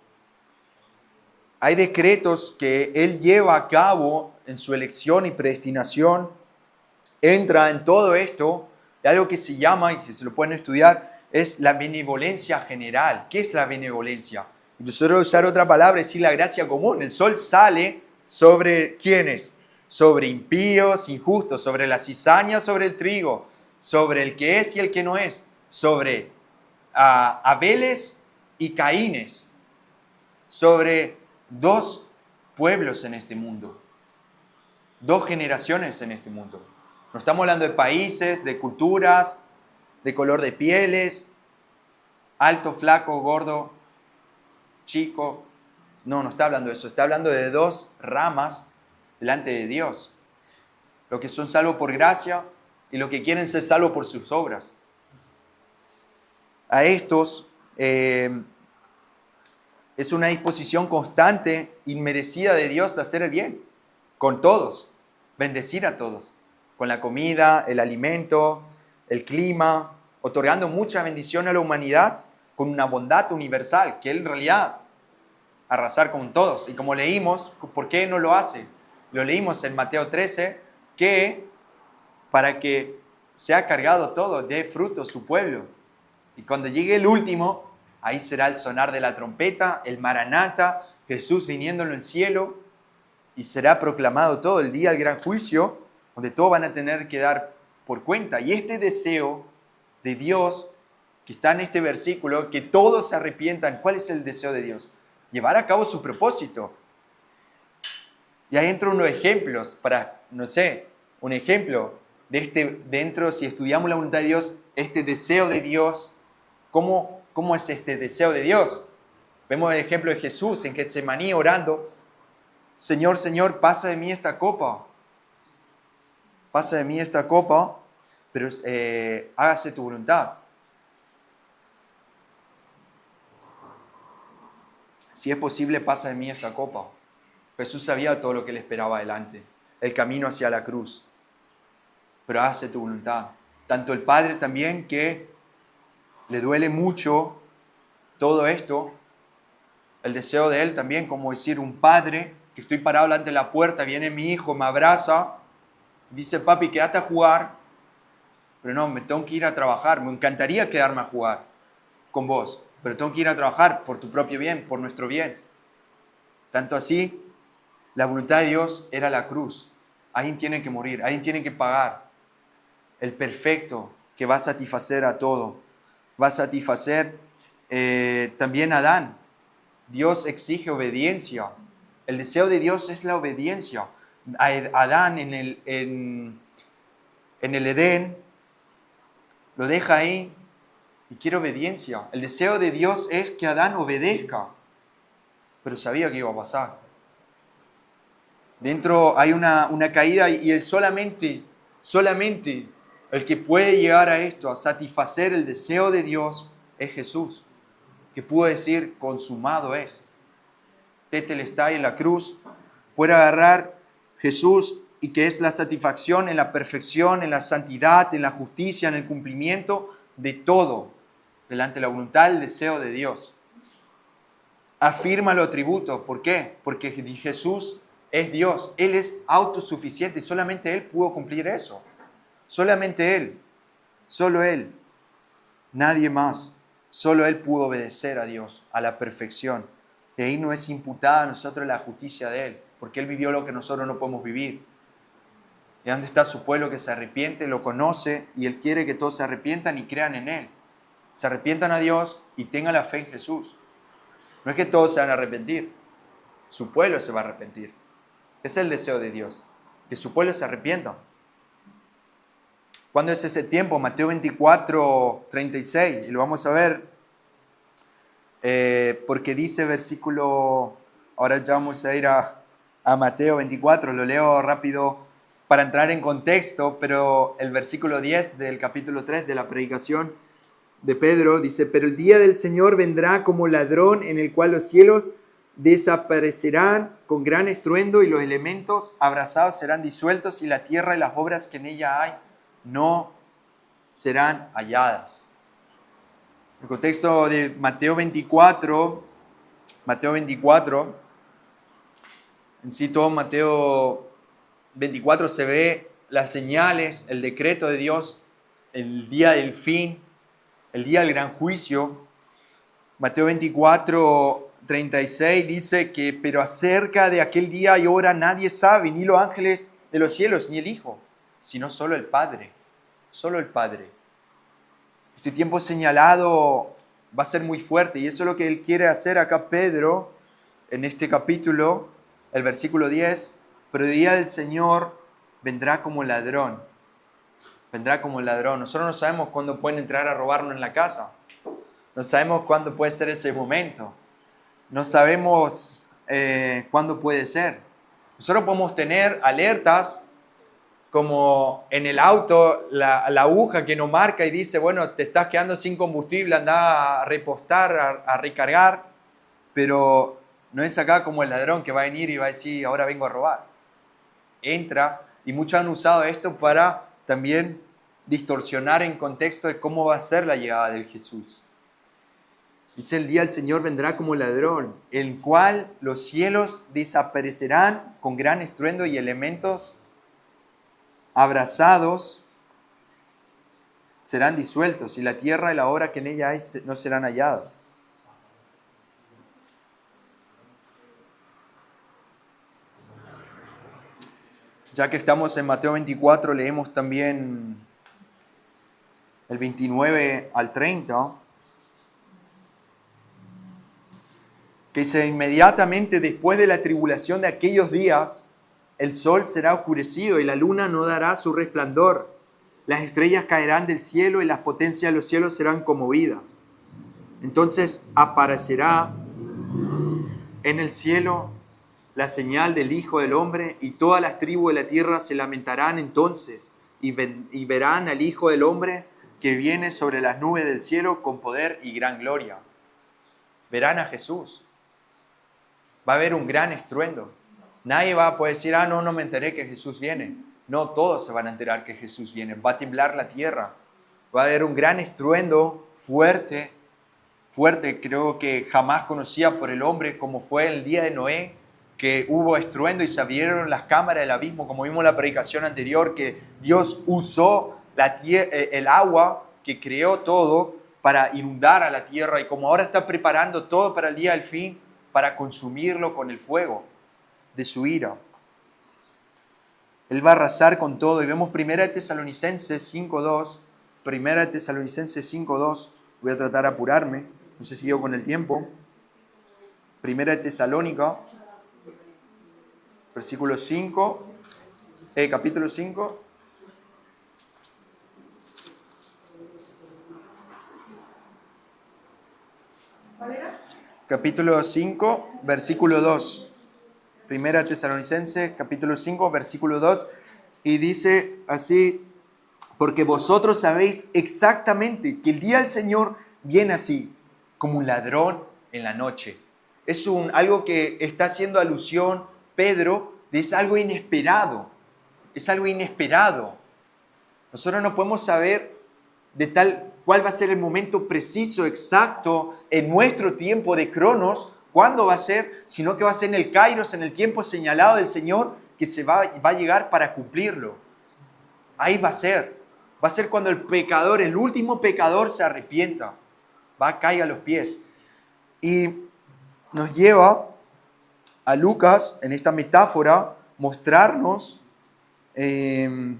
Hay decretos que Él lleva a cabo en su elección y predestinación. Entra en todo esto, de algo que se llama, y que se lo pueden estudiar, es la benevolencia general. ¿Qué es la benevolencia? Y nosotros usar otra palabra, es decir, la gracia común. El sol sale sobre ¿quiénes? Sobre impíos, injustos, sobre la cizaña, sobre el trigo, sobre el que es y el que no es, sobre Abeles y Caínes, sobre dos pueblos en este mundo, dos generaciones en este mundo. No estamos hablando de países, de culturas, de color de pieles, alto, flaco, gordo, chico. No está hablando de eso. Está hablando de dos ramas delante de Dios. Los que son salvos por gracia y los que quieren ser salvos por sus obras. A estos es una disposición constante, inmerecida de Dios de hacer el bien, con todos, bendecir a todos, con la comida, el alimento, el clima, otorgando mucha bendición a la humanidad con una bondad universal, que Él en realidad arrasar con todos. Y como leímos, ¿por qué no lo hace? Lo leímos en Mateo 13, que para que sea cargado todo, dé fruto su pueblo. Y cuando llegue el último, ahí será el sonar de la trompeta, el Maranata, Jesús viniendo en el cielo, y será proclamado todo el día del gran juicio, donde todos van a tener que dar por cuenta. Y este deseo de Dios, que está en este versículo, que todos se arrepientan. ¿Cuál es el deseo de Dios? Llevar a cabo su propósito. Y ahí entran unos ejemplos para, no sé, un ejemplo de dentro, si estudiamos la voluntad de Dios, este deseo de Dios, ¿cómo es este deseo de Dios? Vemos el ejemplo de Jesús en Getsemaní orando, Señor, Señor, pasa de mí esta copa. Pasa de mí esta copa, pero hágase tu voluntad. Si es posible, pasa de mí esta copa. Jesús sabía todo lo que le esperaba adelante, el camino hacia la cruz. Pero hágase tu voluntad. Tanto el Padre también, que le duele mucho todo esto, el deseo de Él también, como decir un padre, que estoy parado delante de la puerta, viene mi hijo, me abraza, dice, papi, quédate a jugar, pero no, me tengo que ir a trabajar, me encantaría quedarme a jugar con vos, pero tengo que ir a trabajar por tu propio bien, por nuestro bien. Tanto así, la voluntad de Dios era la cruz. Alguien tiene que morir, alguien tiene que pagar. El perfecto que va a satisfacer a todo. Va a satisfacer también a Adán. Dios exige obediencia. El deseo de Dios es la obediencia. Adán en el Edén lo deja ahí y quiere obediencia. El deseo de Dios es que Adán obedezca, pero sabía que iba a pasar. Dentro hay una caída y solamente el que puede llegar a esto, a satisfacer el deseo de Dios, es Jesús, que pudo decir, consumado es. Tetelestai en la cruz, puede agarrar Jesús y que es la satisfacción en la perfección, en la santidad, en la justicia, en el cumplimiento de todo, delante de la voluntad, el deseo de Dios. Afirma los atributos. ¿Por qué? Porque Jesús es Dios. Él es autosuficiente y solamente Él pudo cumplir eso. Solamente Él. Solo Él. Nadie más. Solo Él pudo obedecer a Dios a la perfección. De ahí no es imputada a nosotros la justicia de Él, porque Él vivió lo que nosotros no podemos vivir. ¿Y dónde está su pueblo que se arrepiente, lo conoce y Él quiere que todos se arrepientan y crean en Él? Se arrepientan a Dios y tengan la fe en Jesús. No es que todos se van a arrepentir, su pueblo se va a arrepentir. Es el deseo de Dios, que su pueblo se arrepienta. ¿Cuándo es ese tiempo? Mateo 24, 36, y lo vamos a ver, porque dice versículo, ahora ya vamos a ir a Mateo 24, lo leo rápido para entrar en contexto, pero el versículo 10 del capítulo 3 de la predicación de Pedro dice, pero el día del Señor vendrá como ladrón, en el cual los cielos desaparecerán con gran estruendo y los elementos abrasados serán disueltos y la tierra y las obras que en ella hay no serán halladas. El contexto de Mateo 24, en sí todo Mateo 24 se ve las señales, el decreto de Dios, el día del fin, el día del gran juicio. Mateo 24, 36 dice que, pero acerca de aquel día y hora nadie sabe, ni los ángeles de los cielos, ni el Hijo, sino solo el Padre. Solo el Padre. Este tiempo señalado va a ser muy fuerte y eso es lo que él quiere hacer acá Pedro en este capítulo, el versículo 10. Pero el día del Señor vendrá como ladrón. Vendrá como ladrón. Nosotros no sabemos cuándo pueden entrar a robarnos en la casa. No sabemos cuándo puede ser ese momento. No sabemos cuándo puede ser. Nosotros podemos tener alertas como en el auto, la aguja que nos marca y dice, bueno, te estás quedando sin combustible, anda a repostar, a recargar, pero no es acá como el ladrón que va a venir y va a decir, ahora vengo a robar. Entra, y muchos han usado esto para también distorsionar en contexto de cómo va a ser la llegada de Jesús. Dice, el día del Señor vendrá como ladrón, el cual los cielos desaparecerán con gran estruendo y elementos abrasados serán disueltos y la tierra y la obra que en ella hay no serán halladas. Ya que estamos en Mateo 24, leemos también el 29 al 30, que dice, inmediatamente después de la tribulación de aquellos días, el sol será oscurecido y la luna no dará su resplandor. Las estrellas caerán del cielo y las potencias de los cielos serán conmovidas. Entonces aparecerá en el cielo la señal del Hijo del Hombre y todas las tribus de la tierra se lamentarán entonces y verán al Hijo del Hombre que viene sobre las nubes del cielo con poder y gran gloria. Verán a Jesús. Va a haber un gran estruendo. Nadie va a poder decir, no me enteré que Jesús viene. No, todos se van a enterar que Jesús viene. Va a temblar la tierra. Va a haber un gran estruendo fuerte, creo que jamás conocía por el hombre, como fue el día de Noé, que hubo estruendo y se abrieron las cámaras del abismo, como vimos en la predicación anterior, que Dios usó el agua que creó todo para inundar a la tierra y como ahora está preparando todo para el día del fin, para consumirlo con el fuego de su ira. Él va a arrasar con todo. Y vemos 1 Tesalonicenses 5.2. 1 Tesalonicenses 5.2. Voy a tratar de apurarme. No sé si sigo con el tiempo. 1 Tesalónica, versículo 5. Capítulo 5. ¿Cuál era? Capítulo 5, versículo 2. Primera Tesalonicenses, capítulo 5, versículo 2. Y dice así, porque vosotros sabéis exactamente que el día del Señor viene así, como un ladrón en la noche. Es algo que está haciendo alusión Pedro, es algo inesperado. Es algo inesperado. Nosotros no podemos saber cuál va a ser el momento preciso, exacto, en nuestro tiempo de Cronos, cuándo va a ser, sino que va a ser en el Kairos, en el tiempo señalado del Señor, que va a llegar para cumplirlo. Ahí va a ser. Va a ser cuando el pecador, el último pecador, se arrepienta. Caiga a los pies. Y nos lleva a Lucas, en esta metáfora, mostrarnos en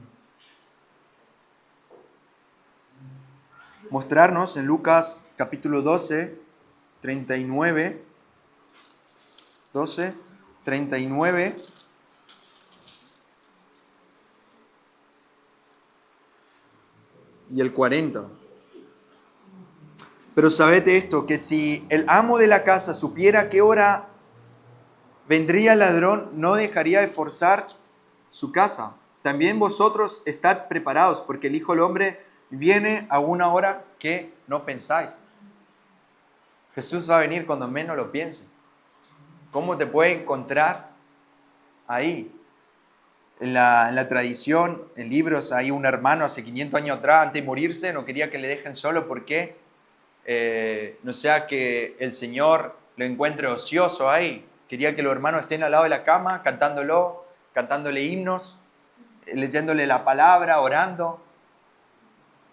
Lucas capítulo 12, 39, 12, 39 y el 40. Pero sabed esto, que si el amo de la casa supiera a qué hora vendría el ladrón, no dejaría de forzar su casa. También vosotros estad preparados, porque el Hijo del Hombre viene a una hora que no pensáis. Jesús va a venir cuando menos lo piense. ¿Cómo te puede encontrar ahí? En la tradición, en libros, hay un hermano hace 500 años atrás, antes de morirse, no quería que le dejen solo porque no sea que el Señor lo encuentre ocioso ahí. Quería que los hermanos estén al lado de la cama, cantándole himnos, leyéndole la palabra, orando,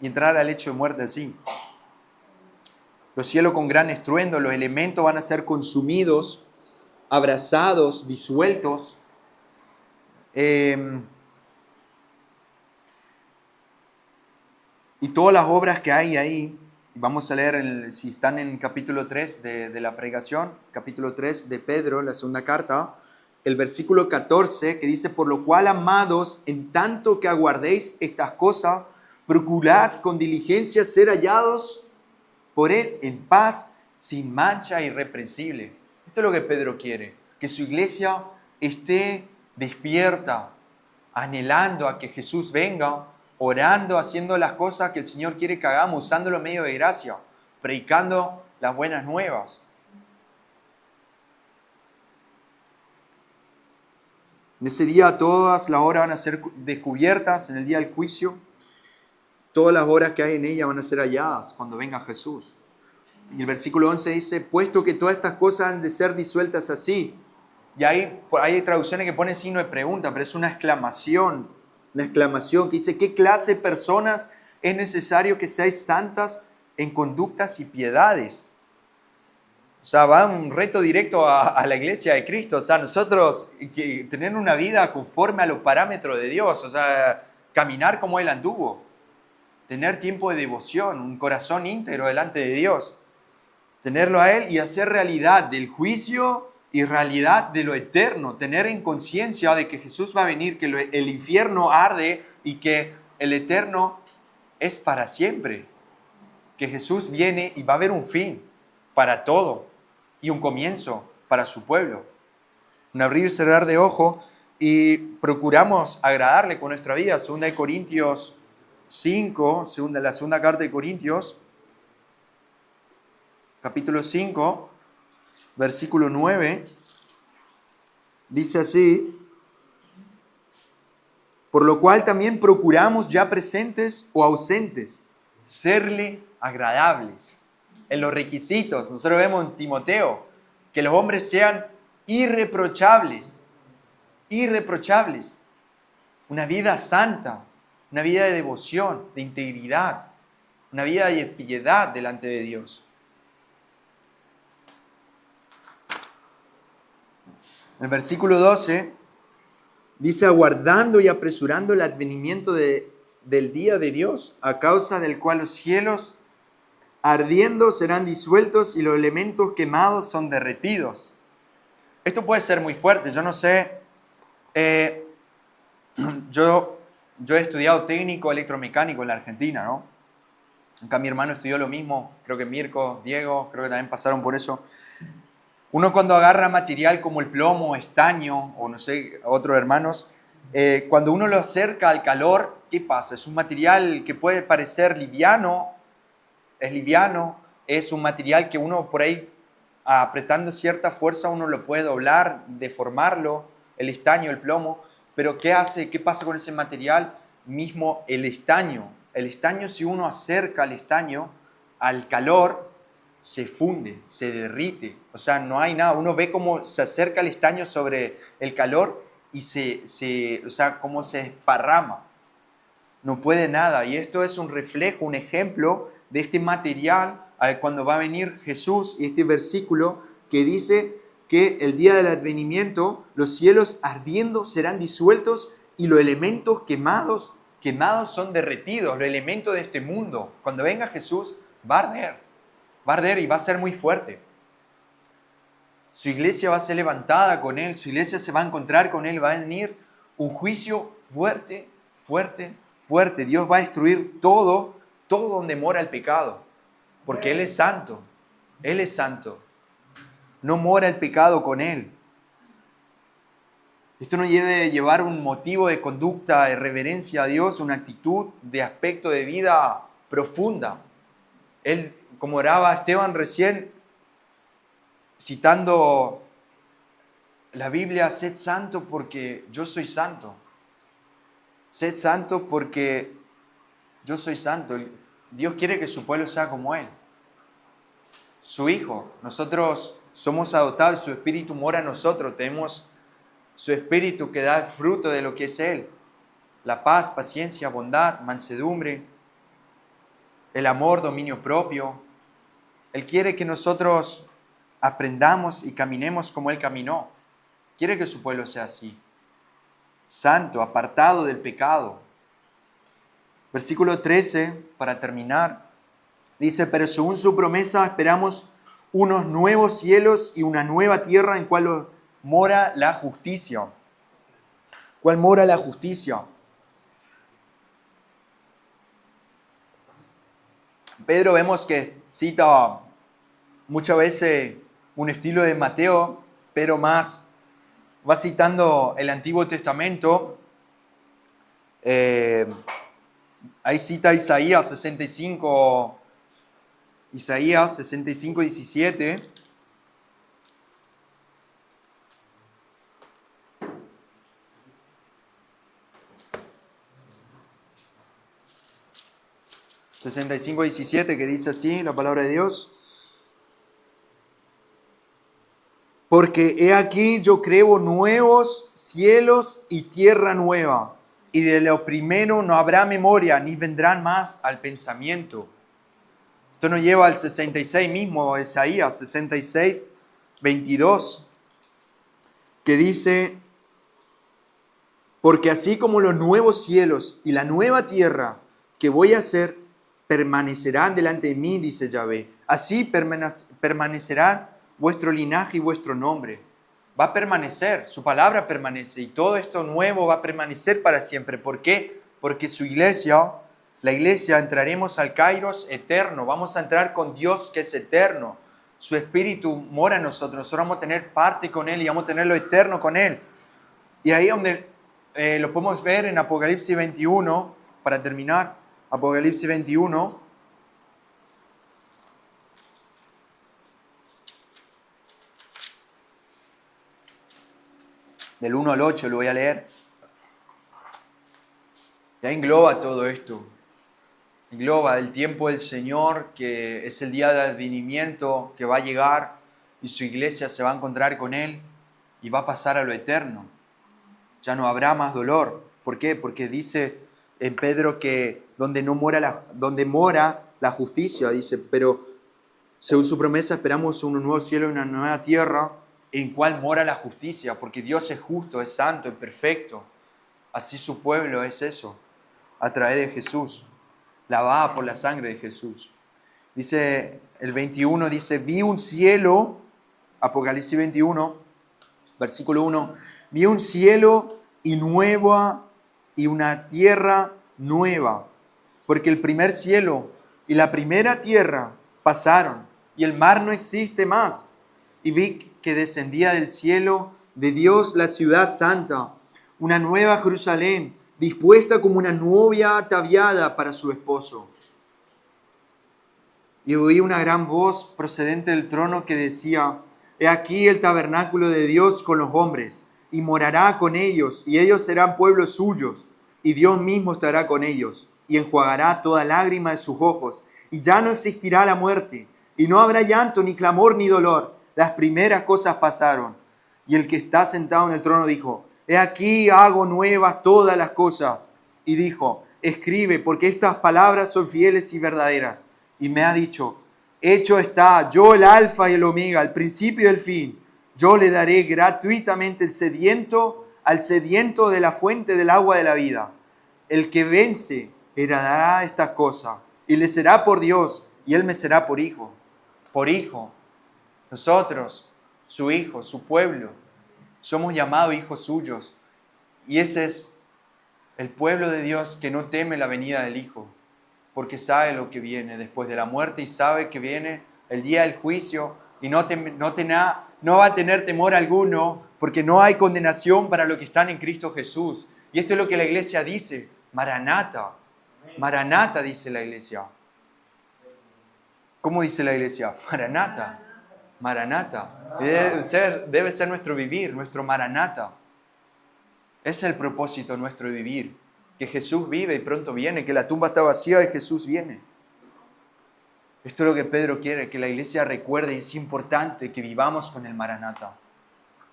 y entrar al lecho de muerte así. Los cielos con gran estruendo, los elementos van a ser consumidos, abrazados, disueltos. Y todas las obras que hay ahí, vamos a leer, si están en capítulo 3 de la predicación, capítulo 3 de Pedro, la segunda carta, el versículo 14, que dice, por lo cual, amados, en tanto que aguardéis estas cosas, procurad con diligencia ser hallados por Él en paz, sin mancha, irreprensible. Esto es lo que Pedro quiere, que su iglesia esté despierta, anhelando a que Jesús venga, orando, haciendo las cosas que el Señor quiere que hagamos, usando los medios de gracia, predicando las buenas nuevas. En ese día todas las obras van a ser descubiertas, en el día del juicio. Todas las obras que hay en ella van a ser halladas cuando venga Jesús. Y el versículo 11 dice, puesto que todas estas cosas han de ser disueltas así. Y hay traducciones que ponen signo de pregunta, pero es una exclamación que dice, ¿qué clase de personas es necesario que seáis santas en conductas y piedades? O sea, va un reto directo a la iglesia de Cristo. O sea, nosotros tener una vida conforme a los parámetros de Dios. O sea, caminar como Él anduvo. tener tiempo de devoción, un corazón íntegro delante de Dios. Tenerlo a Él y hacer realidad del juicio y realidad de lo eterno. Tener en conciencia de que Jesús va a venir, que el infierno arde y que el eterno es para siempre. Que Jesús viene y va a haber un fin para todo y un comienzo para su pueblo. Un abrir y cerrar de ojo y procuramos agradarle con nuestra vida. 2 Corintios 5, la segunda carta de Corintios, capítulo 5, versículo 9, dice así: por lo cual también procuramos, ya presentes o ausentes, serle agradables. En los requisitos, nosotros vemos en Timoteo, que los hombres sean irreprochables, una vida santa, una vida de devoción, de integridad, una vida de piedad delante de Dios. En el versículo 12 dice: aguardando y apresurando el advenimiento del día de Dios, a causa del cual los cielos ardiendo serán disueltos y los elementos quemados son derretidos. Esto puede ser muy fuerte, yo no sé, yo he estudiado técnico electromecánico en la Argentina, ¿no? Acá mi hermano estudió lo mismo, creo que Mirko, Diego, creo que también pasaron por eso. Uno cuando agarra material como el plomo, estaño o no sé, otros hermanos, cuando uno lo acerca al calor, ¿qué pasa? Es un material que puede parecer liviano, es un material que uno por ahí, apretando cierta fuerza, uno lo puede doblar, deformarlo, el estaño, el plomo, pero ¿qué hace? ¿Qué pasa con ese material? Mismo el estaño, si uno acerca el estaño al calor, se funde, se derrite, o sea, no hay nada, uno ve cómo se acerca el estaño sobre el calor y o sea, cómo se esparrama, no puede nada, y esto es un reflejo, un ejemplo de este material cuando va a venir Jesús, y este versículo que dice que el día del advenimiento los cielos ardiendo serán disueltos y los elementos quemados son derretidos, los elementos de este mundo, cuando venga Jesús va a arder y va a ser muy fuerte. Su iglesia va a ser levantada con Él, su iglesia se va a encontrar con Él, va a venir un juicio fuerte, fuerte, fuerte. Dios va a destruir todo donde mora el pecado, porque Él es santo, Él es santo. No mora el pecado con Él. Esto nos debe llevar un motivo de conducta, de reverencia a Dios, una actitud de aspecto de vida profunda. Él, como oraba Esteban recién, citando la Biblia, sed santo porque yo soy santo. Sed santo porque yo soy santo. Dios quiere que su pueblo sea como Él. Su Hijo. Nosotros somos adoptados, su Espíritu mora en nosotros. Tenemos su Espíritu que da fruto de lo que es Él. La paz, paciencia, bondad, mansedumbre, el amor, dominio propio. Él quiere que nosotros aprendamos y caminemos como Él caminó. Quiere que su pueblo sea así. Santo, apartado del pecado. Versículo 13, para terminar, dice: pero según su promesa esperamos unos nuevos cielos y una nueva tierra en cual mora la justicia. ¿Cuál mora la justicia? Pedro vemos que cita muchas veces un estilo de Mateo, pero más va citando el Antiguo Testamento. Ahí cita Isaías 65, 17. Que dice así la palabra de Dios: porque he aquí yo creo nuevos cielos y tierra nueva, y de lo primero no habrá memoria, ni vendrán más al pensamiento. Esto nos lleva al 66 mismo, Isaías 66, 22, que dice: porque así como los nuevos cielos y la nueva tierra que voy a hacer permanecerán delante de mí, dice Yahvé. Así permanecerán vuestro linaje y vuestro nombre. Va a permanecer, su palabra permanece y todo esto nuevo va a permanecer para siempre. ¿Por qué? Porque su iglesia, la iglesia, entraremos al Kairos eterno. Vamos a entrar con Dios que es eterno. Su espíritu mora en nosotros. Nosotros vamos a tener parte con Él y vamos a tener lo eterno con Él. Y ahí donde lo podemos ver en Apocalipsis 21, para terminar, Apocalipsis 21. Del 1 al 8 lo voy a leer. Ya engloba todo esto. Engloba el tiempo del Señor, que es el día del advenimiento que va a llegar y su iglesia se va a encontrar con Él y va a pasar a lo eterno. Ya no habrá más dolor. ¿Por qué? Porque dice en Pedro que donde mora la justicia, dice, pero según su promesa esperamos un nuevo cielo y una nueva tierra en cual mora la justicia, porque Dios es justo, es santo, es perfecto. Así su pueblo es eso, a través de Jesús, lavada por la sangre de Jesús. Dice el 21, dice, vi un cielo, Apocalipsis 21, versículo 1, vi un cielo y una tierra nueva, porque el primer cielo y la primera tierra pasaron y el mar no existe más. Y vi que descendía del cielo de Dios la ciudad santa, una nueva Jerusalén, dispuesta como una novia ataviada para su esposo. Y oí una gran voz procedente del trono que decía, he aquí el tabernáculo de Dios con los hombres, y morará con ellos, y ellos serán pueblos suyos, y Dios mismo estará con ellos, y enjuagará toda lágrima de sus ojos, y ya no existirá la muerte, y no habrá llanto, ni clamor, ni dolor. Las primeras cosas pasaron. Y el que está sentado en el trono dijo, he aquí hago nuevas todas las cosas. Y dijo, escribe, porque estas palabras son fieles y verdaderas. Y me ha dicho, hecho está, yo el alfa y el omega, el principio y el fin. Yo le daré gratuitamente al sediento de la fuente del agua de la vida. El que vence heredará estas cosas, y le será por Dios, y él me será por hijo. Por hijo. Nosotros, su hijo, su pueblo, somos llamados hijos suyos. Y ese es el pueblo de Dios que no teme la venida del Hijo, porque sabe lo que viene después de la muerte y sabe que viene el día del juicio y no va a tener temor alguno, porque no hay condenación para los que están en Cristo Jesús. Y esto es lo que la iglesia dice, Maranata. Maranata dice la iglesia. ¿Cómo dice la iglesia? Maranata. Maranata. Debe ser nuestro vivir, nuestro Maranata. Es el propósito nuestro de vivir. Que Jesús vive y pronto viene, que la tumba está vacía y Jesús viene. Esto es lo que Pedro quiere, que la iglesia recuerde, y es importante que vivamos con el Maranata.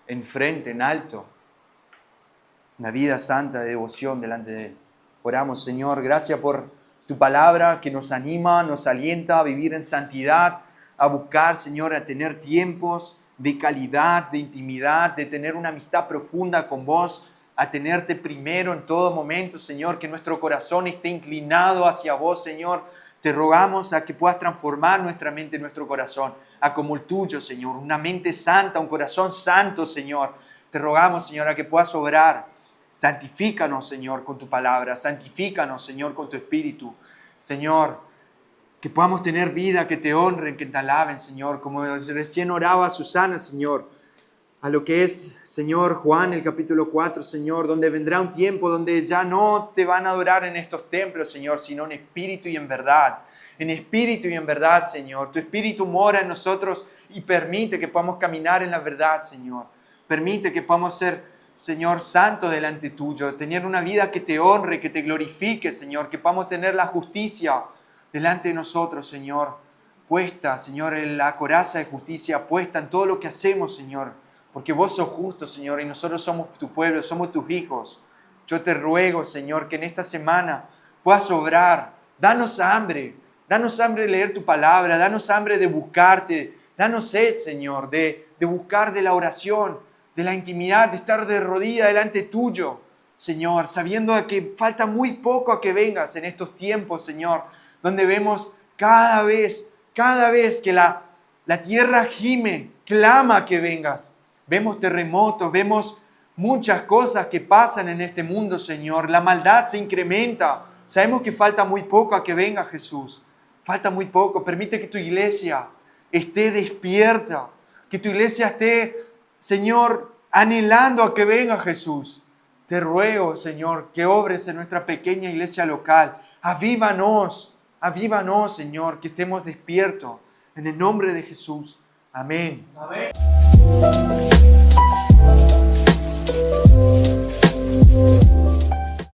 Enfrente, en alto. Una vida santa de devoción delante de Él. Oramos, Señor, gracias por tu palabra que nos anima, nos alienta a vivir en santidad, a buscar, Señor, a tener tiempos de calidad, de intimidad, de tener una amistad profunda con vos, a tenerte primero en todo momento, Señor, que nuestro corazón esté inclinado hacia vos, Señor. Te rogamos a que puedas transformar nuestra mente y nuestro corazón a como el tuyo, Señor, una mente santa, un corazón santo, Señor. Te rogamos, Señor, a que puedas obrar. Santifícanos, Señor, con tu palabra. Santifícanos, Señor, con tu espíritu. Señor, que podamos tener vida, que te honren, que te alaben, Señor. Como recién oraba Susana, Señor, a lo que es, Señor, Juan, el capítulo 4, Señor, donde vendrá un tiempo donde ya no te van a adorar en estos templos, Señor, sino en espíritu y en verdad. En espíritu y en verdad, Señor. Tu espíritu mora en nosotros y permite que podamos caminar en la verdad, Señor. Permite que podamos ser, Señor, santo delante tuyo, tener una vida que te honre, que te glorifique, Señor, que podamos tener la justicia delante de nosotros, Señor, puesta, Señor, en la coraza de justicia, puesta en todo lo que hacemos, Señor, porque vos sos justo, Señor, y nosotros somos tu pueblo, somos tus hijos. Yo te ruego, Señor, que en esta semana puedas obrar. Danos hambre de leer tu palabra, danos hambre de buscarte, danos sed, Señor, de buscar de la oración, de la intimidad, de estar de rodillas delante tuyo. Señor, sabiendo que falta muy poco a que vengas en estos tiempos, Señor, donde vemos cada vez que la tierra gime, clama que vengas. Vemos terremotos, vemos muchas cosas que pasan en este mundo, Señor. La maldad se incrementa. Sabemos que falta muy poco a que venga Jesús. Falta muy poco. Permite que tu iglesia esté despierta. Que tu iglesia esté, Señor, anhelando a que venga Jesús. Te ruego, Señor, que obres en nuestra pequeña iglesia local. Avívanos, Señor, que estemos despiertos. En el nombre de Jesús. Amén. Amén.